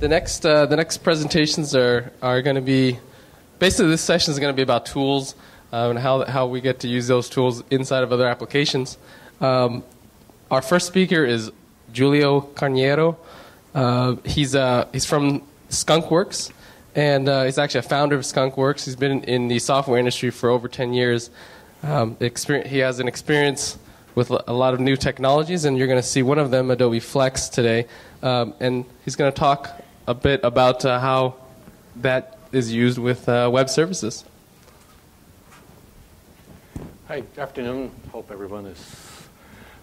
The next presentations are going to be, basically this session is going to be about tools and how we get to use those tools inside of other applications. Our first speaker is Julio Carneiro. He's from SkunkWerks, and he's actually a founder of SkunkWerks. He's been in the software industry for over 10 years. He has an experience with a lot of new technologies, and you're going to see one of them, Adobe Flex, today. And he's going to talk a bit about how that is used with web services. Hi, good afternoon. Hope everyone is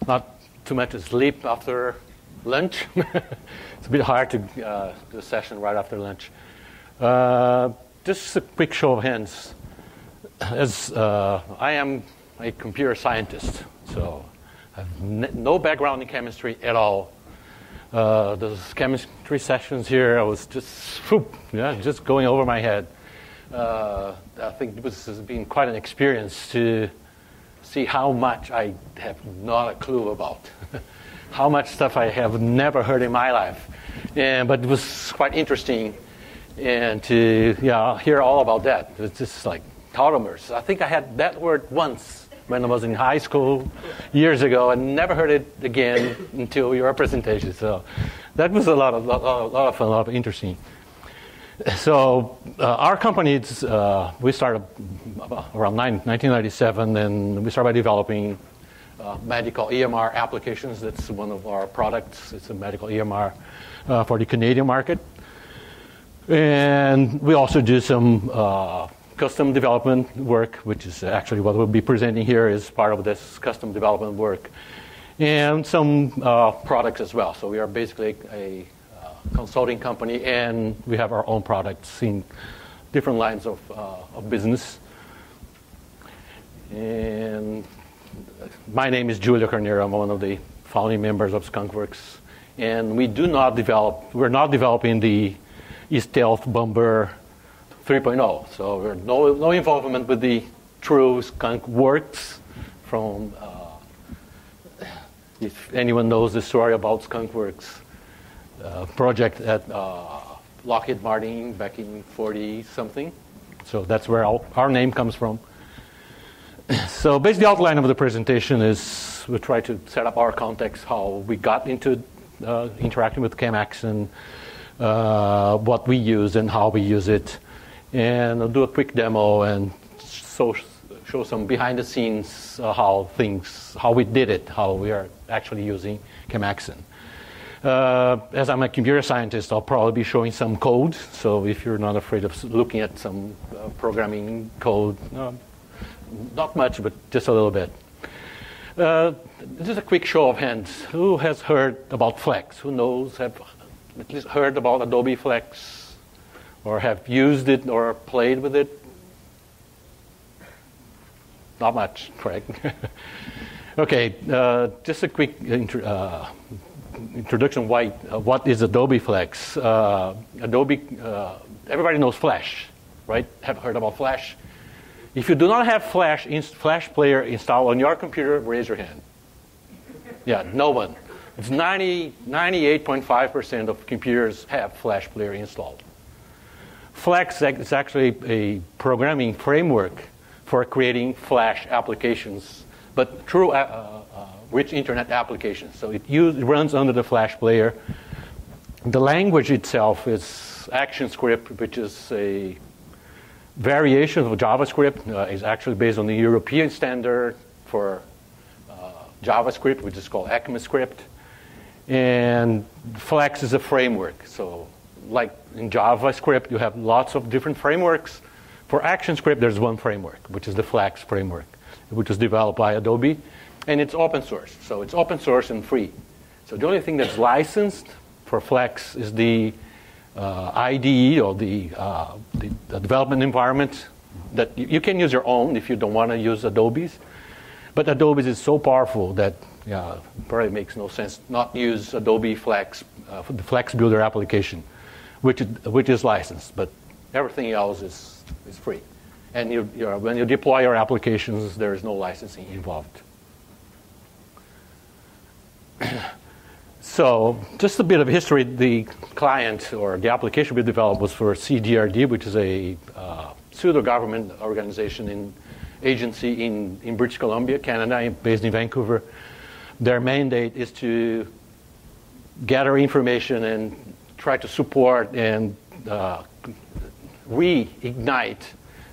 not too much asleep after lunch. It's a bit hard to do a session right after lunch. Just a quick show of hands. As I am a computer scientist, so I have no background in chemistry at all. Those chemistry sessions here, I was just going over my head. I think this has been quite an experience to see how much I have not a clue about. How much stuff I have never heard in my life. But it was quite interesting and to hear all about that. It's just like tautomers. I think I had that word once when I was in high school years ago and never heard it again until your presentation. So that was a lot of fun, a lot of interesting. So our company, we started around 1997, and we started by developing medical EMR applications. That's one of our products. It's a medical EMR for the Canadian market. And we also do some custom development work, which is actually what we'll be presenting here is part of this custom development work. And some products as well. So we are basically a consulting company, and we have our own products in different lines of business. And my name is Julio Carneiro. I'm one of the founding members of SkunkWerks. And we're not developing the stealth bomber 3.0. So we're no involvement with the true SkunkWerks from, if anyone knows the story about SkunkWerks project at Lockheed Martin back in 40-something. So that's where our name comes from. So basically the outline of the presentation is we'll try to set up our context, how we got into interacting with ChemAxon, what we use and how we use it. And I'll do a quick demo and show some behind the scenes how we did it, how we are actually using ChemAxon. As I'm a computer scientist, I'll probably be showing some code. So if you're not afraid of looking at some programming code, not much, but just a little bit. This is a quick show of hands. Who has heard about Flex? Who knows, have at least heard about Adobe Flex? Or have used it or played with it? Not much, correct? Okay, just a quick introduction. What is Adobe Flex? Everybody knows Flash, right? Have heard about Flash? If you do not have Flash player installed on your computer, raise your hand. Yeah, no one. It's 98.5% of computers have Flash player installed. Flex is actually a programming framework for creating Flash applications, but true rich internet applications. So it runs under the Flash player. The language itself is ActionScript, which is a variation of JavaScript. Is actually based on the European standard for JavaScript, which is called ECMAScript. And Flex is a framework. So like in JavaScript, you have lots of different frameworks. For ActionScript, there's one framework, which is the Flex framework, which was developed by Adobe. And it's open source. So it's open source and free. So the only thing that's licensed for Flex is the IDE, or the development environment. That you can use your own if you don't want to use Adobe's. But Adobe's is so powerful that probably makes no sense not use Adobe Flex, the Flex Builder application, which is licensed, but everything else is free. And when you deploy your applications, there is no licensing involved. So just a bit of history. The client or the application we developed was for CGRD, which is a pseudo-government organization agency in British Columbia, Canada, based in Vancouver. Their mandate is to gather information and try to support and reignite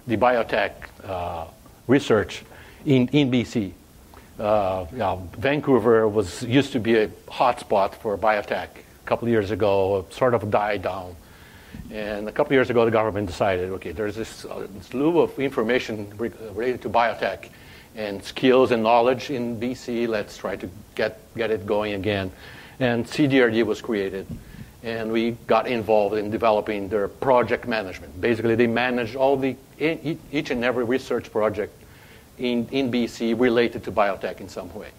the biotech research in BC. Vancouver used to be a hotspot for biotech a couple of years ago, sort of died down. And a couple of years ago, the government decided, okay, there's this slew of information related to biotech and skills and knowledge in BC. Let's try to get it going again. And CGRD was created. And we got involved in developing their project management. Basically, they manage each and every research project in BC related to biotech in some way.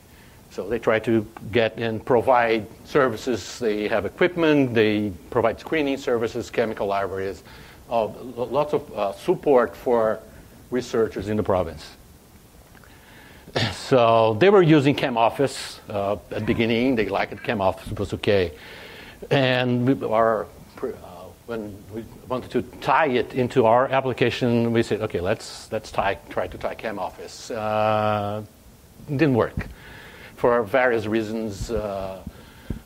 So they try to get and provide services. They have equipment. They provide screening services, chemical libraries, lots of support for researchers in the province. So they were using ChemOffice at the beginning. They liked it. ChemOffice was okay. And when we wanted to tie it into our application, we said, okay, let's try to tie ChemOffice. It didn't work for various reasons.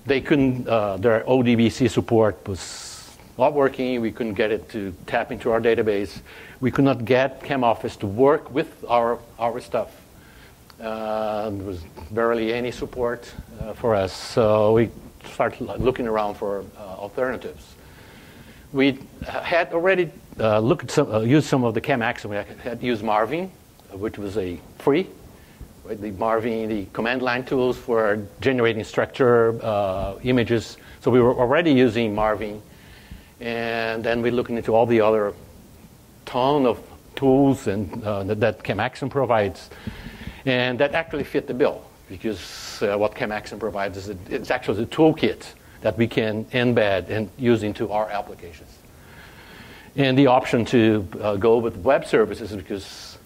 They couldn't. Their ODBC support was not working. We couldn't get it to tap into our database. We could not get ChemOffice to work with our stuff. There was barely any support for us. So we started looking around for alternatives. We had already used some of the ChemAxon. We had used Marvin, which was a free. Right? The Marvin, the command line tools for generating structure images. So we were already using Marvin. And then we're looking into all the other ton of tools and that ChemAxon provides. And that actually fit the bill, because what ChemAxon provides is it's actually a toolkit that we can embed and use into our applications. And the option to go with web services is because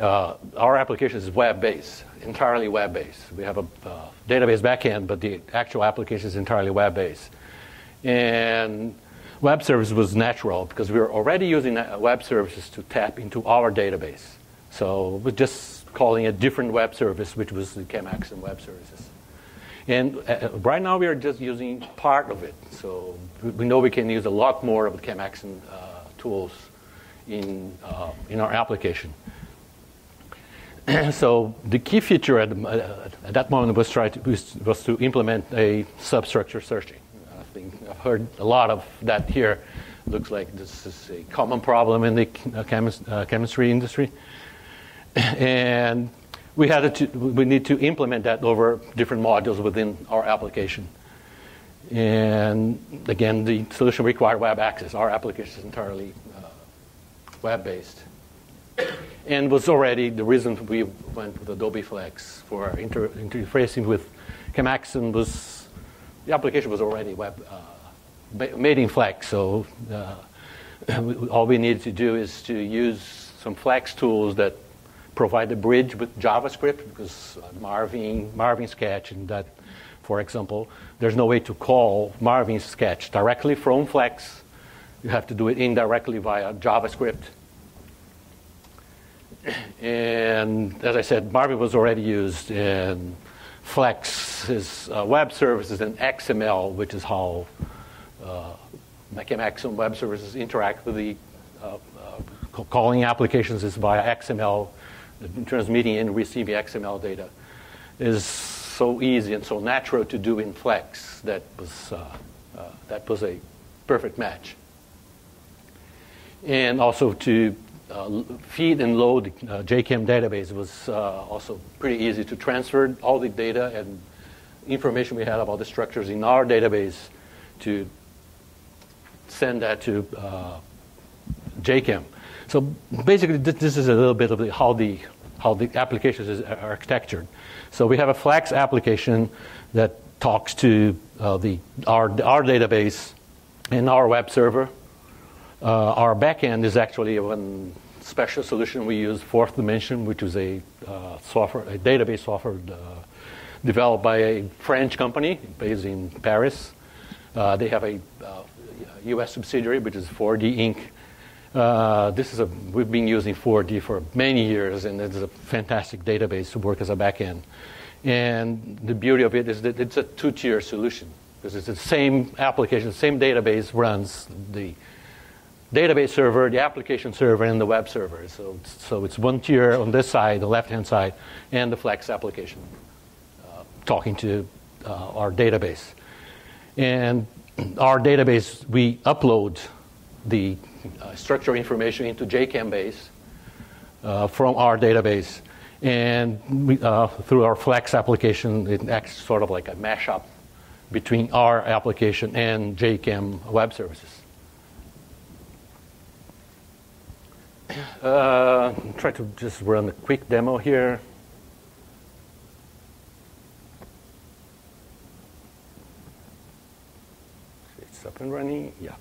our application is web-based, entirely web-based. We have a database backend, but the actual application is entirely web-based. And web service was natural because we were already using web services to tap into our database. So we're just calling a different web service, which was the ChemAxon Web Services. And right now we are just using part of it. So we know we can use a lot more of the ChemAxon tools in our application. So the key feature at that moment was to implement a substructure searching. I think I've heard a lot of that here. Looks like this is a common problem in the chemistry industry. And we need to implement that over different modules within our application. And again, the solution required web access. Our application is entirely web-based. And was already the reason we went with Adobe Flex for interfacing with ChemAxon was the application was already made in Flex. So all we needed to do is to use some Flex tools that provide a bridge with JavaScript, because Marvin Sketch, and that, for example, there's no way to call Marvin Sketch directly from Flex. You have to do it indirectly via JavaScript. And as I said, Marvin was already used, and Flex is web services and XML, which is how ChemAxon Web Services interact with the calling applications is via XML. Transmitting and receiving XML data is so easy and so natural to do in Flex that was a perfect match. And also to feed and load the JChem database was also pretty easy to transfer all the data and information we had about the structures in our database to send that to JChem. So basically, this is a little bit of how the applications are architectured. So we have a Flex application that talks to our database and our web server. Our backend is actually one special solution we use, Fourth Dimension, which is a database software developed by a French company based in Paris. They have a U.S. subsidiary, which is 4D Inc. We've been using 4D for many years, and it's a fantastic database to work as a backend. And the beauty of it is that it's a two-tier solution, because it's the same application, the same database runs the database server, the application server, and the web server. So it's one tier on this side, the left-hand side, and the Flex application talking to our database. And our database, we upload the structural information into JChem Base from our database. And through our Flex application, it acts sort of like a mashup between our application and JChem Web Services. Try to just run a quick demo here. It's up and running, yeah.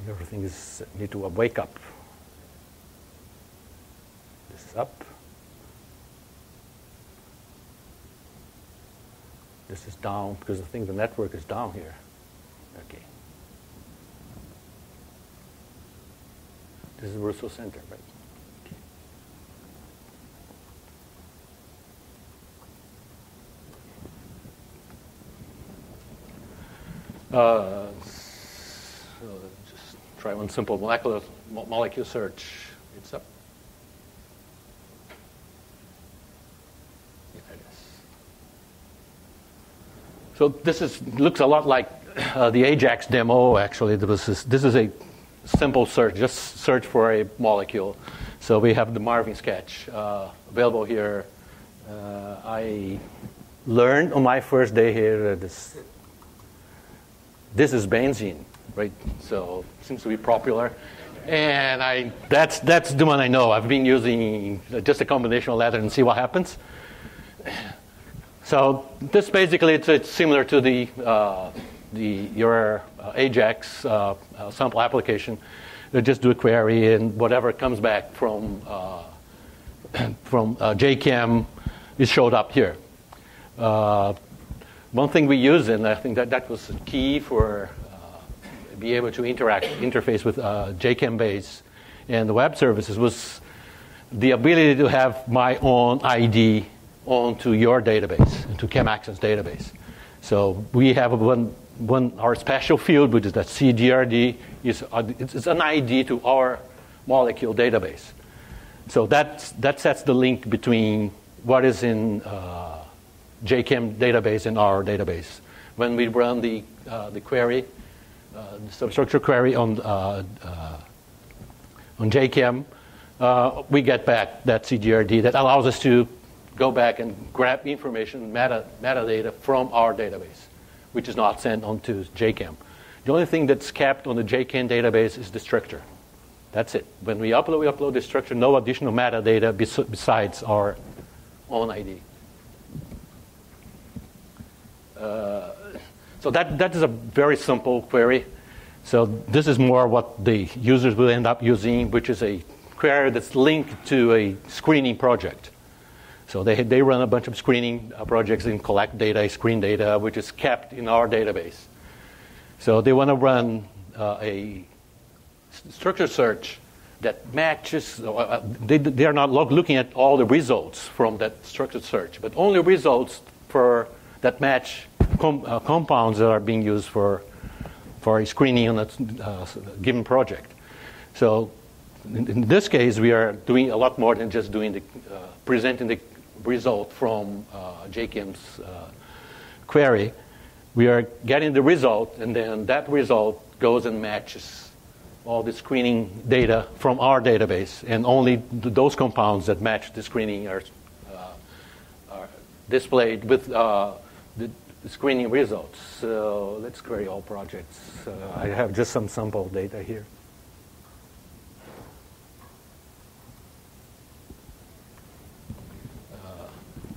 Everything is need to wake up. This is up. This is down because I think the network is down here. Okay. This is resource center, right? Okay. So just try one simple molecule search. It's up. Yeah, it is. So this looks a lot like the Ajax demo. Actually, this is a simple search. Just search for a molecule. So we have the Marvin sketch available here. I learned on my first day here that this is benzene. Right, so it seems to be popular, and that's the one I know. I've been using just a combination of letters and see what happens. So this basically it's similar to your Ajax sample application. You just do a query, and whatever comes back from JChem is showed up here. One thing we use, and I think that was key for be able to interface with JChem Base and the web services, was the ability to have my own ID onto your database, into ChemAxon's database. So we have our special field, which is that CGRD, it's an ID to our molecule database. So that sets the link between what is in JChem database and our database. When we run the query, the substructure query on JChem, we get back that CGRD that allows us to go back and grab information, metadata from our database, which is not sent onto JChem. The only thing that's kept on the JChem database is the structure. That's it. When we upload the structure, no additional metadata besides our own ID. So that is a very simple query. So this is more what the users will end up using, which is a query that's linked to a screening project. So they run a bunch of screening projects and collect data, screen data, which is kept in our database. So they want to run a structure search that matches. They are not looking at all the results from that structured search, but only results that match compounds that are being used for a screening on a given project. So in this case, we are doing a lot more than just doing presenting the result from JChem's query. We are getting the result, and then that result goes and matches all the screening data from our database, and only those compounds that match the screening are displayed with the screening results. So let's query all projects. I have just some sample data here.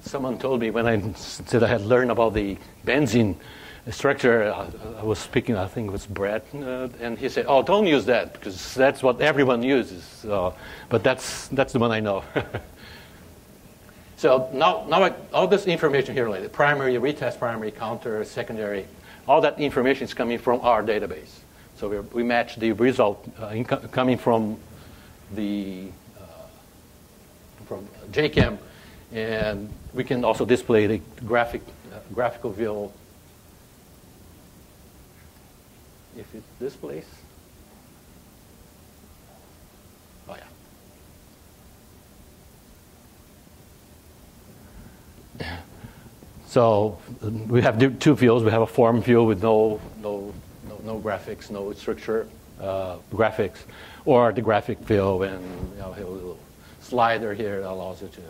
Someone told me when I said I had learned about the benzene structure. I was speaking, I think it was Brett, and he said, "Oh, don't use that because that's what everyone uses." But that's the one I know. So now all this information here, like the primary, retest primary, counter, secondary, all that information is coming from our database. So we match the result coming from the from JChem, and we can also display the graphical view. If it displays, oh yeah. So we have two views. We have a form view with no graphics, no structure graphics, or the graphic view, and have a little slider here that allows you to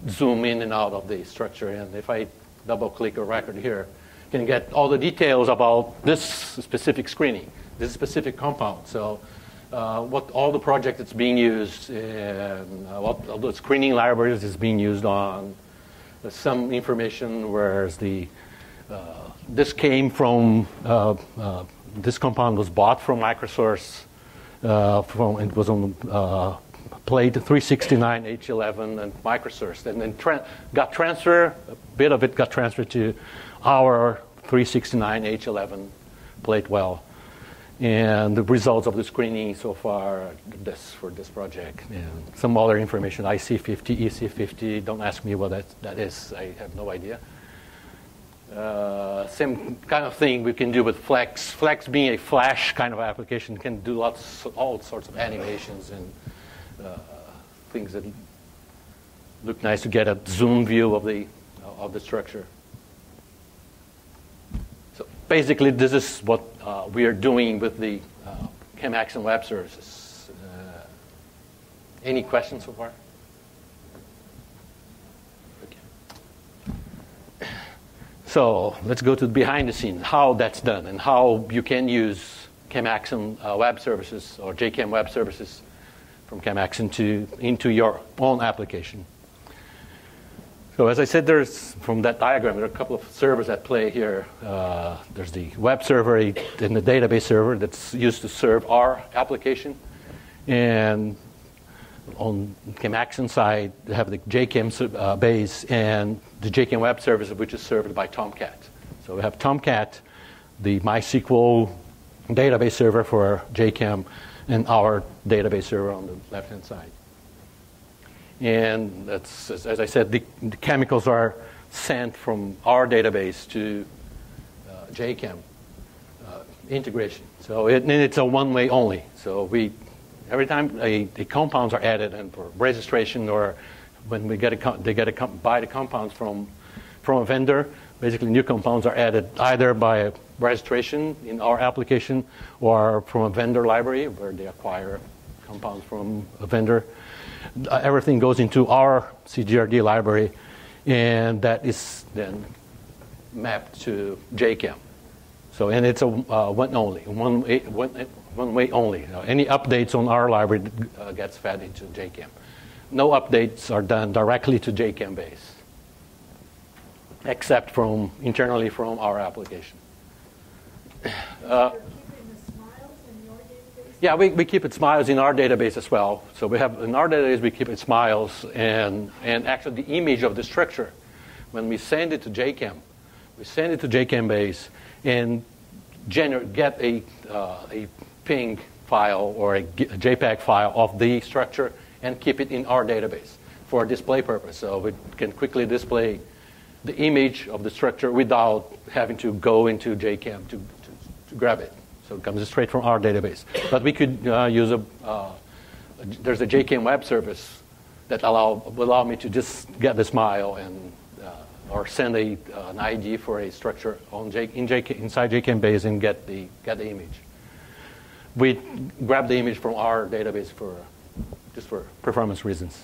zoom in and out of the structure. And if I double click a record here, you can get all the details about this specific screening, this specific compound. So what all the project that's being used, and what all the screening libraries is being used on. There's some information where this came from, this compound was bought from Microsource. It was on plate 369H11 and Microsource, and then got transferred. A bit of it got transferred to our 369H11 plate well. And the results of the screening so far are for this project. And some other information, IC50, EC50. Don't ask me what that is. I have no idea. Same kind of thing we can do with Flex. Flex being a Flash kind of application can do all sorts of animations and things that look nice to get a zoom view of the structure. So basically, this is what we are doing with the ChemAxon Web Services. Any questions so far? Okay. So let's go to behind the scenes, how that's done, and how you can use ChemAxon Web Services or JChem Web Services from ChemAxon into your own application. So as I said, from that diagram, there are a couple of servers at play here. There's the web server and the database server that's used to serve our application. And on ChemAxon side, they have the JChem Base and the JChem Web Services, which is served by Tomcat. So we have Tomcat, the MySQL database server for JChem, and our database server on the left-hand side. And that's, as I said, the chemicals are sent from our database to JChem integration. So it's a one-way only. So every time the compounds are added, and for registration or when they buy the compounds from a vendor, basically new compounds are added either by registration in our application or from a vendor library where they acquire compounds from a vendor. Everything goes into our CGRD library, and that is then mapped to JChem. So, and it's a one way only. Any updates on our library gets fed into JChem. No updates are done directly to JChem Base, except internally from our application. Yeah, we keep it smiles in our database as well. So we have in our database we keep it smiles and actually the image of the structure. When we send it to JChem, we send it to JChem Base and get a PNG file or a JPEG file of the structure and keep it in our database for display purpose. So we can quickly display the image of the structure without having to go into JChem to grab it. So it comes straight from our database. But we could use there's a JChem Web Service that will allow me to just get the smile and or send an ID for a structure inside JChem Base and get the image. We grab the image from our database just for performance reasons.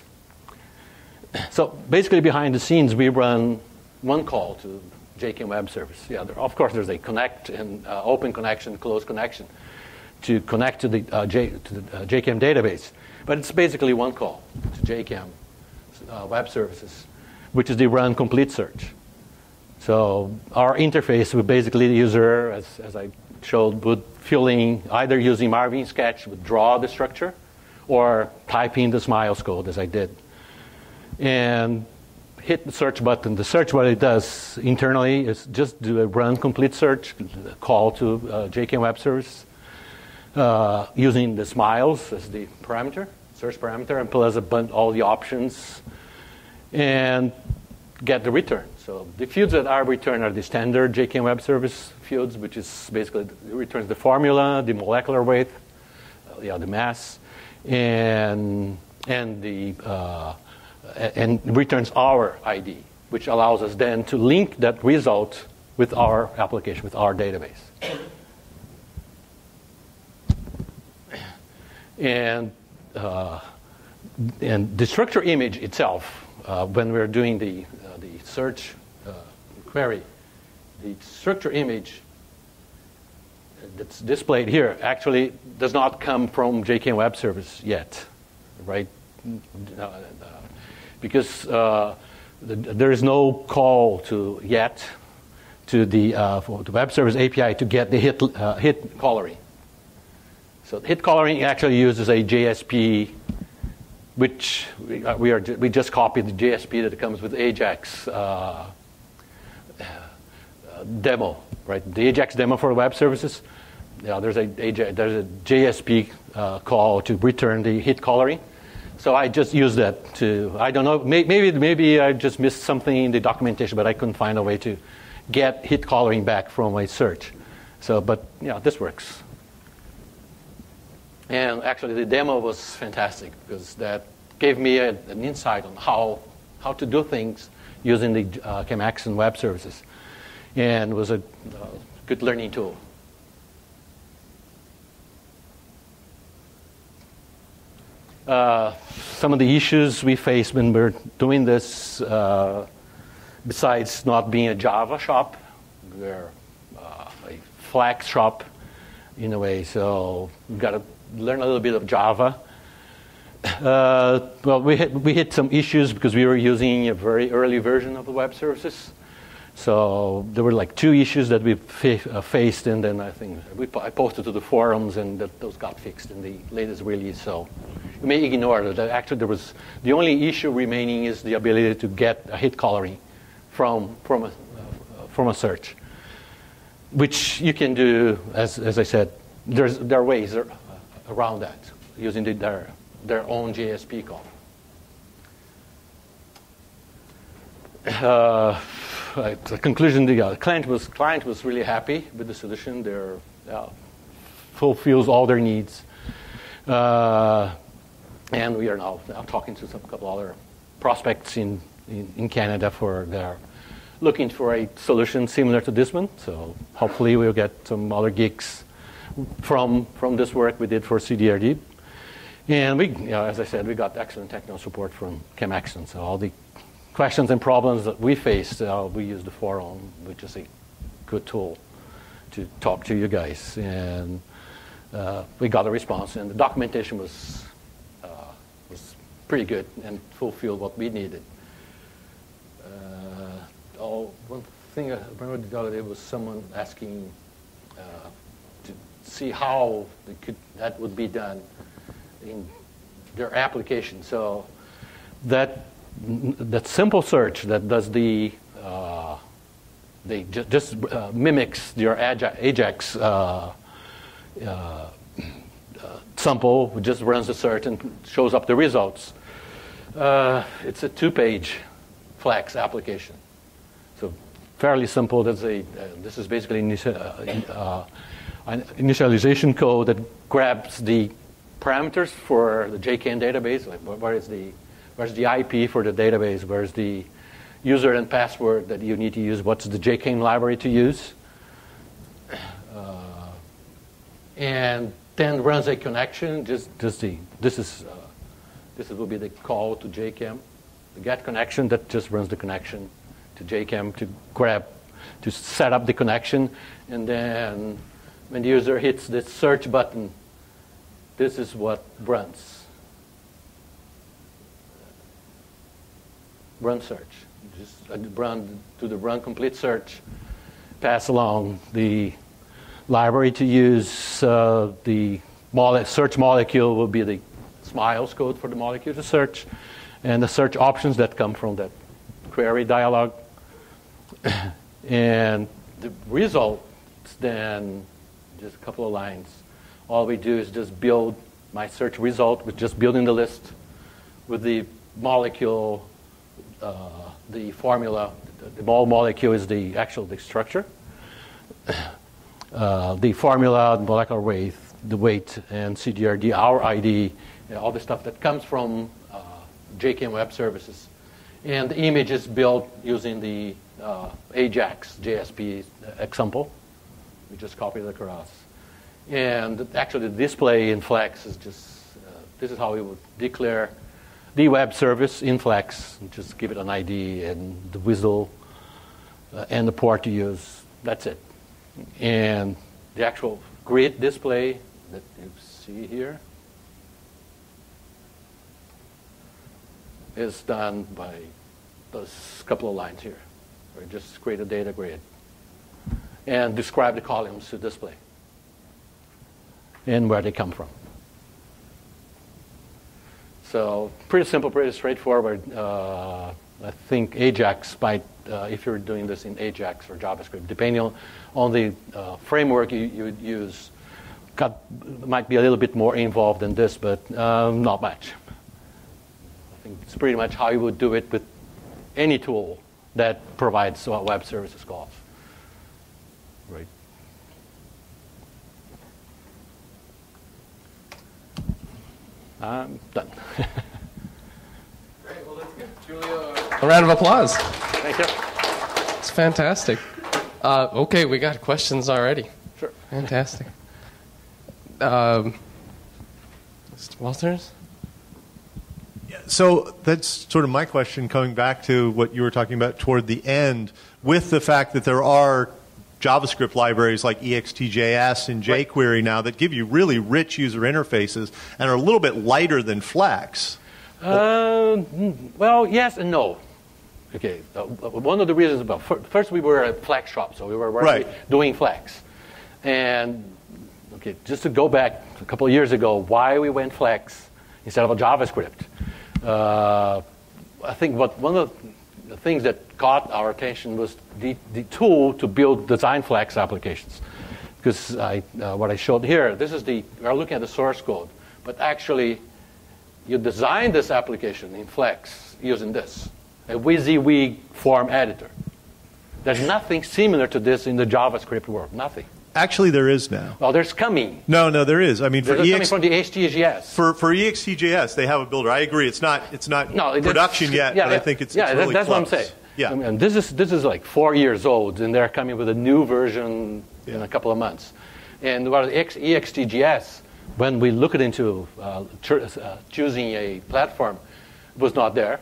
So basically, behind the scenes, we run one call to JChem Web Service. Yeah, of course, there's a connect and open connection, closed connection to connect to the JChem database. But it's basically one call to JChem Web Services, which is the run complete search. So our interface would basically the user, as I showed, would fill in either using Marvin Sketch, would draw the structure, or type in the SMILES code as I did. And hit the search button. The search, what it does internally is just do a run complete search, call to JChem Web Services, using the SMILES as the parameter, search parameter, and plus all the options, and get the return. So the fields that are returned are the standard JChem Web Service fields, which is basically returns the formula, the molecular weight, the mass, and returns our ID, which allows us then to link that result with our application, with our database. And the structure image itself, when we're doing the search query, the structure image that's displayed here actually does not come from JChem Web Service yet, right? Because there is no call to the Web Service API to get the hit coloring. So hit coloring actually uses a JSP, which we just copied the JSP that comes with Ajax demo, right? The Ajax demo for Web Services. Yeah, there's a JSP call to return the hit coloring. So I just used that to, I don't know, maybe I just missed something in the documentation, but I couldn't find a way to get hit coloring back from my search. So, but yeah, this works. And actually the demo was fantastic because that gave me an insight on how to do things using the ChemAxon Web Services. And was a good learning tool. Some of the issues we face when we're doing this, besides not being a Java shop, we're a Flex shop in a way, so we've got to learn a little bit of Java. Well, we hit some issues because we were using a very early version of the web services. So there were like 2 issues that we faced, and then I think I posted to the forums, and those got fixed in the latest release. So you may ignore that. Actually, there was the only issue remaining is the ability to get a hit coloring from a search, which you can do, as I said. There are ways around that using their own JSP call. The conclusion: the client was really happy with the solution. They're fulfills all their needs, and we are now talking to a couple other prospects in Canada they're looking for a solution similar to this one. So hopefully we'll get some other gigs from this work we did for CDRD. And as I said, we got excellent technical support from ChemAxon. So all the questions and problems that we faced, we used the forum, which is a good tool to talk to you guys. And we got a response, and the documentation was pretty good and fulfilled what we needed. One thing I remember the other day was someone asking to see how that would be done in their application. So that simple search that does they just mimics your Ajax sample, just runs the search and shows up the results. It's a 2-page Flex application. So fairly simple. This is basically an initialization code that grabs the parameters for the JChem database. Like where's the IP for the database? Where's the user and password that you need to use? What's the JChem library to use? And then runs a connection. This will be the call to JChem, the get connection that just runs the connection to JChem to set up the connection, and then when the user hits the search button, this is what runs. run search. Just do the run complete search, pass along the library to use. The search molecule will be the SMILES code for the molecule to search, and the search options that come from that query dialog. And the result, then just a couple of lines. All we do is just build my search result with just building the list with the molecule, the formula. The molecule is the structure. The formula, the molecular weight, the weight, and CDRD, our ID, all the stuff that comes from JChem Web Services. And the image is built using the Ajax JSP example. We just copied it across. And actually the display in Flex is just, this is how we would declare the web service in Flex. Just give it an ID and the whistle and the port to use. That's it. And the actual grid display that you see here is done by those couple of lines here. We just create a data grid and describe the columns to display and where they come from. So pretty simple, pretty straightforward. I think Ajax might, if you're doing this in Ajax or JavaScript, depending on the framework you would use, might be a little bit more involved than this, but not much. I think it's pretty much how you would do it with any tool that provides web services calls. Right. I'm done. Great. Well, let's give Julio a round of applause. Thank you. It's fantastic. Okay, we got questions already. Sure. Fantastic. Mr. Walters? So that's sort of my question, coming back to what you were talking about toward the end, with the fact that there are JavaScript libraries like EXTJS and jQuery now that give you really rich user interfaces and are a little bit lighter than Flex. Well, yes and no. Okay, one of the reasons about first we were a Flex shop, so we were already doing Flex, and okay, just to go back a couple of years ago, why we went Flex instead of a JavaScript. I think one of the things that caught our attention was the tool to build design Flex applications. Because what I showed here, we're looking at the source code, but actually you design this application in Flex using this, a WYSIWYG form editor. There's nothing similar to this in the JavaScript world, nothing. Actually, there is now. Well, there's coming. No, there is. I mean, coming from the HTJS. For EXTJS, they have a builder. I agree. It's not production yet, but I think it's really that's close. what I'm saying. Yeah. I mean, this is like 4 years old, and they're coming with a new version in a couple of months. And what EXTJS, when we looked into choosing a platform, was not there.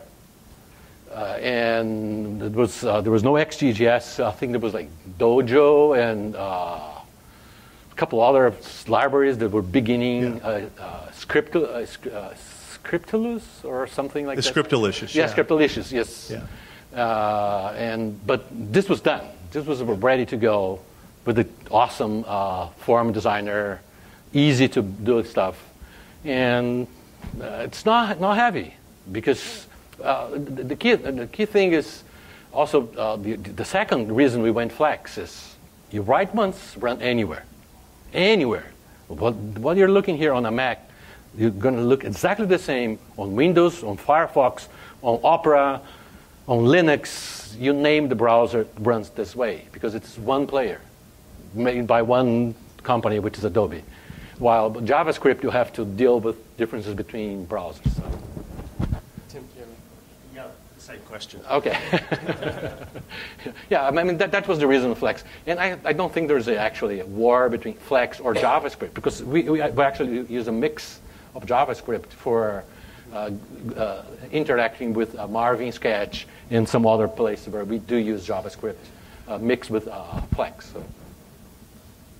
And there was no XGJS. I think there was like Dojo and a couple other libraries that were beginning. Scriptalus or something like that. Scriptalicious. Yeah, Scriptalicious. Yes. Yeah. But this was done. This was ready to go with the awesome form designer, easy to do stuff, and it's not heavy because. The key thing is also the second reason we went Flex is you write once, run anywhere. What you're looking here on a Mac, you're going to look exactly the same on Windows, on Firefox, on Opera, on Linux. You name the browser, runs this way because it's one player made by one company, which is Adobe. While JavaScript, you have to deal with differences between browsers. So. Same question. Okay. Yeah, I mean, that was the reason of Flex. And I don't think there's actually a war between Flex or JavaScript because we actually use a mix of JavaScript for interacting with Marvin Sketch and some other place where we do use JavaScript mixed with Flex. So.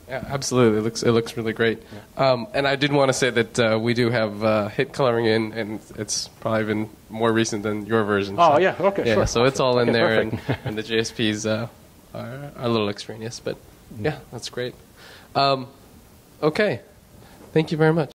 Yeah, absolutely. It looks really great. And I did want to say that we do have hit coloring in, and it's probably even more recent than your version. Oh, so, yeah, okay, yeah, sure. so it's all in Okay, there, perfect. and the JSPs are a little extraneous, but yeah, that's great. Okay, thank you very much.